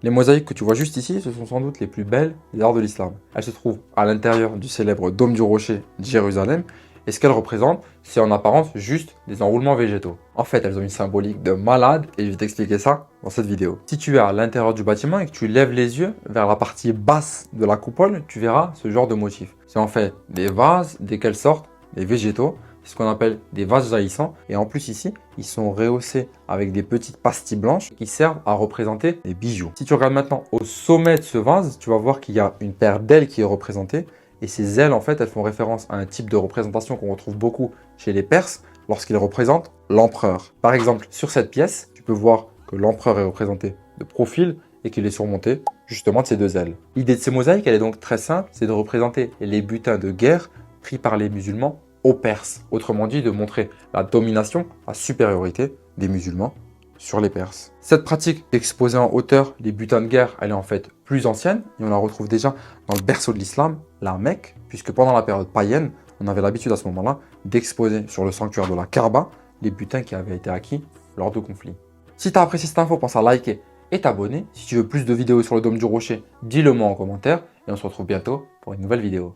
Les mosaïques que tu vois juste ici, ce sont sans doute les plus belles des arts de l'islam. Elles se trouvent à l'intérieur du célèbre Dôme du Rocher de Jérusalem, et ce qu'elles représentent, c'est en apparence juste des enroulements végétaux. En fait, elles ont une symbolique de malade, et je vais t'expliquer ça dans cette vidéo. Si tu es à l'intérieur du bâtiment et que tu lèves les yeux vers la partie basse de la coupole, tu verras ce genre de motif. C'est en fait des vases desquels sortent des végétaux. C'est ce qu'on appelle des vases jaillissants. Et en plus ici, ils sont rehaussés avec des petites pastilles blanches qui servent à représenter des bijoux. Si tu regardes maintenant au sommet de ce vase, tu vas voir qu'il y a une paire d'ailes qui est représentée. Et ces ailes, en fait, elles font référence à un type de représentation qu'on retrouve beaucoup chez les Perses lorsqu'ils représentent l'empereur. Par exemple, sur cette pièce, tu peux voir que l'empereur est représenté de profil et qu'il est surmonté justement de ces deux ailes. L'idée de ces mosaïques, elle est donc très simple, c'est de représenter les butins de guerre pris par les musulmans aux Perses. Autrement dit, de montrer la domination, la supériorité des musulmans sur les Perses. Cette pratique d'exposer en hauteur les butins de guerre, elle est en fait plus ancienne et on la retrouve déjà dans le berceau de l'islam, la Mecque, puisque pendant la période païenne, on avait l'habitude à ce moment-là d'exposer sur le sanctuaire de la Kaaba les butins qui avaient été acquis lors de conflits. Si tu as apprécié cette info, pense à liker et t'abonner. Si tu veux plus de vidéos sur le Dôme du Rocher, dis-le moi en commentaire et on se retrouve bientôt pour une nouvelle vidéo.